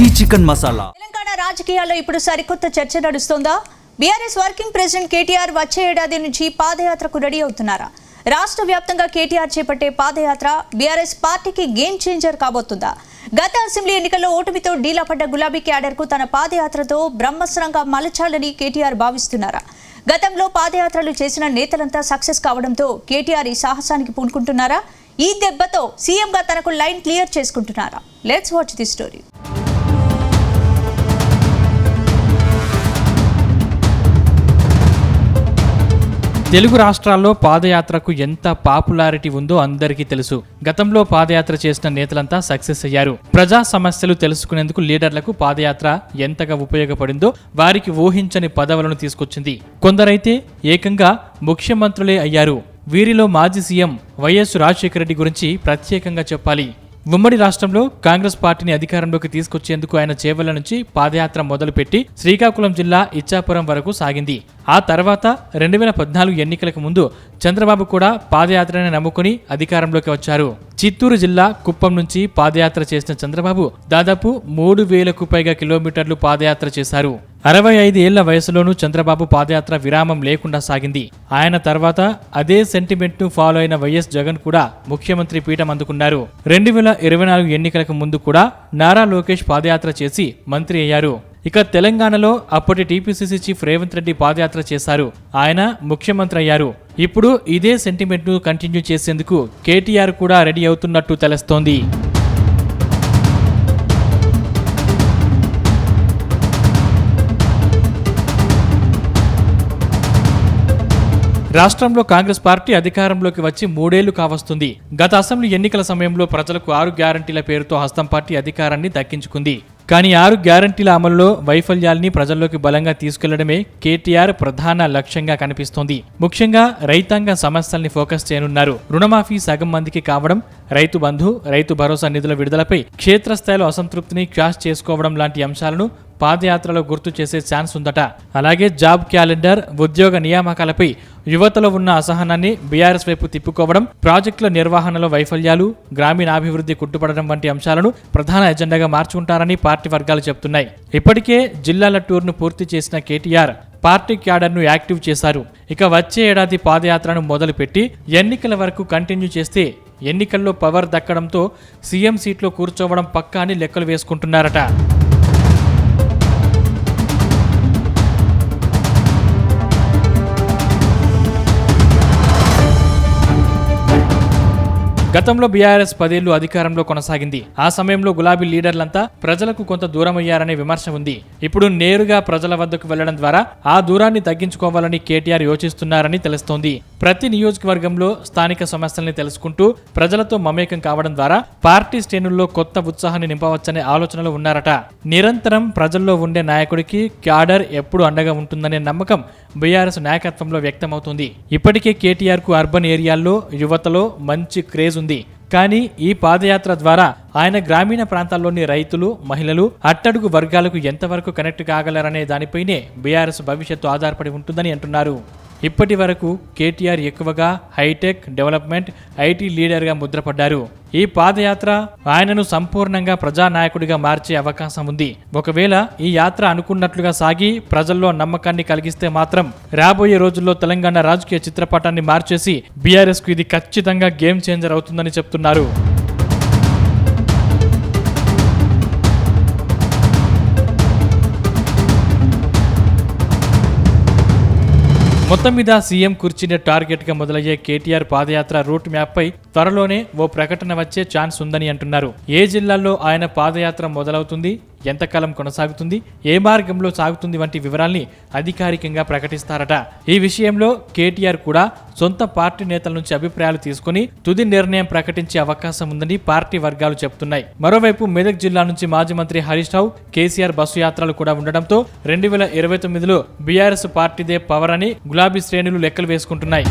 Chicken masala. Telangana రాజకీయాల్లో ఇప్పుడు సరికొత్త చర్చ నడుస్తోందా? బీఆర్ఎస్ వర్కింగ్ ప్రెసిడెంట్ కేటీఆర్ వచ్చే ఏడాది నుంచి పాదయాత్రకు రెడీ అవుతున్నారా? రాష్ట్ర వ్యాప్తంగా కేటీఆర్ చేపట్టే పాదయాత్ర బీఆర్ఎస్ పార్టీకి గేమ్ చేంజర్ కాబోతుందా? గత అసెంబ్లీ ఎన్నికల్లో ఓటమితో డీలా పడ్డ గులాబీ క్యాడర్ కు తన పాదయాత్రతో బ్రహ్మస్త్రంగా మలచాలని కేటీఆర్ భావిస్తున్నారా? గతంలో పాదయాత్రలు చేసిన నేతలంతా సక్సెస్ కావడంతో కేటీఆర్ ఈ సాహసానికి పూనుకుంటున్నారా? ఈ దెబ్బతో సీఎంగా తనకు లైన్ క్లియర్ చేసుకుంటున్నారా? Let's watch the story. Telugu రాష్ట్రాల్లో పాదయాత్రకు ఎంత పాపులారిటీ ఉందో అందరికీ తెలుసు. గతంలో పాదయాత్ర చేసిన నేతలంతా సక్సెస్ అయ్యారు. ప్రజా సమస్యలు తెలుసుకునేందుకు లీడర్లకు పాదయాత్ర ఎంతగా ఉపయోగపడిందో వారికి ఊహించని పదవులను తీసుకొచ్చింది. కొందరైతే ఏకంగా ముఖ్యమంత్రులే అయ్యారు. వీరిలో మాజీ సీఎం వైఎస్ రాజశేఖర రెడ్డి గురించి ప్రత్యేకంగా చెప్పాలి. ఉమ్మడి రాష్ట్రంలో కాంగ్రెస్ పార్టీని అధికారంలోకి తీసుకొచ్చేందుకు ఆయన చేవెళ్ల నుంచి పాదయాత్ర మొదలుపెట్టి శ్రీకాకుళం జిల్లా ఇచ్చాపురం వరకు సాగింది. ఆ తర్వాత 2014 ఎన్నికలకు ముందు చంద్రబాబు కూడా పాదయాత్రని నమ్ముకుని అధికారంలోకి వచ్చారు. చిత్తూరు జిల్లా కుప్పం నుంచి పాదయాత్ర చేసిన చంద్రబాబు దాదాపు 3000కు పైగా కిలోమీటర్లు పాదయాత్ర చేశారు. 65 ఏళ్ల వయసులోనూ చంద్రబాబు పాదయాత్ర విరామం లేకుండా సాగింది. ఆయన తర్వాత అదే సెంటిమెంట్ ను ఫాలో అయిన వైఎస్ జగన్ కూడా ముఖ్యమంత్రి పీఠం అందుకున్నారు. 2024 ఎన్నికలకు ముందు కూడా నారా లోకేష్ పాదయాత్ర చేసి మంత్రి అయ్యారు. ఇక తెలంగాణలో అప్పటి టీపీసీసీ చీఫ్ రేవంత్ రెడ్డి పాదయాత్ర చేశారు. ఆయన ముఖ్యమంత్రి అయ్యారు. ఇప్పుడు ఇదే సెంటిమెంట్ ను కంటిన్యూ చేసేందుకు కేటీఆర్ కూడా రెడీ అవుతున్నట్టు తెలుస్తోంది. రాష్ట్రంలో కాంగ్రెస్ పార్టీ అధికారంలోకి వచ్చి 3 ఏళ్లు కావస్తుంది. గత అసెంబ్లీ ఎన్నికల సమయంలో ప్రజలకు 6 గ్యారంటీల పేరుతో హస్తం పార్టీ అధికారాన్ని దక్కించుకుంది. కానీ 6 గ్యారంటీల అమలులో వైఫల్యాల్ని ప్రజల్లోకి బలంగా తీసుకెళ్లడమే కేటీఆర్ ప్రధాన లక్ష్యంగా కనిపిస్తోంది. ముఖ్యంగా రైతాంగ సమస్యల్ని ఫోకస్ చేయనున్నారు. రుణమాఫీ సగం మందికి కావడం, రైతు బంధు, రైతు భరోసా నిధుల విడుదలపై క్షేత్రస్థాయిలో అసంతృప్తిని క్రాష్ చేసుకోవడం లాంటి అంశాలను పాదయాత్రలో గుర్తు చేసే ఛాన్స్ ఉందట. అలాగే జాబ్ క్యాలెండర్, ఉద్యోగ నియామకాలపై యువతలో ఉన్న అసహనాన్ని బీఆర్ఎస్ వైపు తిప్పుకోవడం, ప్రాజెక్టుల నిర్వహణలో వైఫల్యాలు, గ్రామీణాభివృద్ధి కుట్టుపడడం వంటి అంశాలను ప్రధాన ఎజెండాగా మార్చుకుంటారని పార్టీ వర్గాలు చెబుతున్నాయి. ఇప్పటికే జిల్లాల టూర్ను పూర్తి చేసిన కేటీఆర్ పార్టీ క్యాడర్ను యాక్టివ్ చేశారు. ఇక వచ్చే ఏడాది పాదయాత్రను మొదలుపెట్టి ఎన్నికల వరకు కంటిన్యూ చేస్తే ఎన్నికల్లో పవర్ దక్కడంతో సీఎం సీట్లో కూర్చోవడం పక్కా అని లెక్కలు వేసుకుంటున్నారట. గతంలో బీఆర్ఎస్ 10 ఏళ్లు అధికారంలో కొనసాగింది. ఆ సమయంలో గులాబీ లీడర్లంతా ప్రజలకు కొంత దూరం అయ్యారనే విమర్శ ఉంది. ఇప్పుడు నేరుగా ప్రజల వద్దకు వెళ్లడం ద్వారా ఆ దూరాన్ని తగ్గించుకోవాలని కేటీఆర్ యోచిస్తున్నారని తెలుస్తోంది. ప్రతి నియోజకవర్గంలో స్థానిక సమస్యల్ని తెలుసుకుంటూ ప్రజలతో మమేకం కావడం ద్వారా పార్టీ శ్రేణుల్లో కొత్త ఉత్సాహాన్ని నింపవచ్చనే ఆలోచనలో ఉన్నారట. నిరంతరం ప్రజల్లో ఉండే నాయకుడికి క్యాడర్ ఎప్పుడు అండగా ఉంటుందనే నమ్మకం బీఆర్ఎస్ నాయకత్వంలో వ్యక్తమవుతుంది. ఇప్పటికే కేటీఆర్ కు అర్బన్ ఏరియాల్లో యువతలో మంచి క్రేజ్ ఉంది. కానీ ఈ పాదయాత్ర ద్వారా ఆయన గ్రామీణ ప్రాంతాల్లోని రైతులు, మహిళలు, అట్టడుగు వర్గాలకు ఎంతవరకు కనెక్ట్ కాగలరనే దానిపైనే బీఆర్ఎస్ భవిష్యత్తు ఆధారపడి ఉంటుందని అంటున్నారు. ఇప్పటి వరకు కేటీఆర్ ఎక్కువగా హైటెక్, డెవలప్మెంట్, ఐటీ లీడర్గా ముద్రపడ్డారు. ఈ పాదయాత్ర ఆయనను సంపూర్ణంగా ప్రజానాయకుడిగా మార్చే అవకాశం ఉంది. ఒకవేళ ఈ యాత్ర అనుకున్నట్లుగా సాగి ప్రజల్లో నమ్మకాన్ని కలిగిస్తే మాత్రం రాబోయే రోజుల్లో తెలంగాణ రాజకీయ చిత్రపటాన్ని మార్చేసి బీఆర్ఎస్ కు ఇది ఖచ్చితంగా గేమ్ చేంజర్ అవుతుందని చెప్తున్నారు. మొత్తం మీద సీఎం కుర్చీని టార్గెట్ గా మొదలయ్యే కేటీఆర్ పాదయాత్ర రూట్ మ్యాప్ పై త్వరలోనే ఓ ప్రకటన వచ్చే ఛాన్స్ ఉందని అంటున్నారు. ఏ జిల్లాల్లో ఆయన పాదయాత్ర మొదలవుతుంది, ఎంతకాలం కొనసాగుతుంది, ఏ మార్గంలో సాగుతుంది వంటి వివరాల్ని అధికారికంగా ప్రకటిస్తారట. ఈ విషయంలో కేటీఆర్ కూడా సొంత పార్టీ నేతల నుంచి అభిప్రాయాలు తీసుకుని తుది నిర్ణయం ప్రకటించే అవకాశం ఉందని పార్టీ వర్గాలు చెబుతున్నాయి. మరోవైపు మెదక్ జిల్లా నుంచి మాజీ మంత్రి హరీష్ రావు, కేసీఆర్ బస్సు యాత్రలు కూడా ఉండడంతో 2029లో బీఆర్ఎస్ పార్టీదే పవర్ అని గులాబీ శ్రేణులు లెక్కలు వేసుకుంటున్నాయి.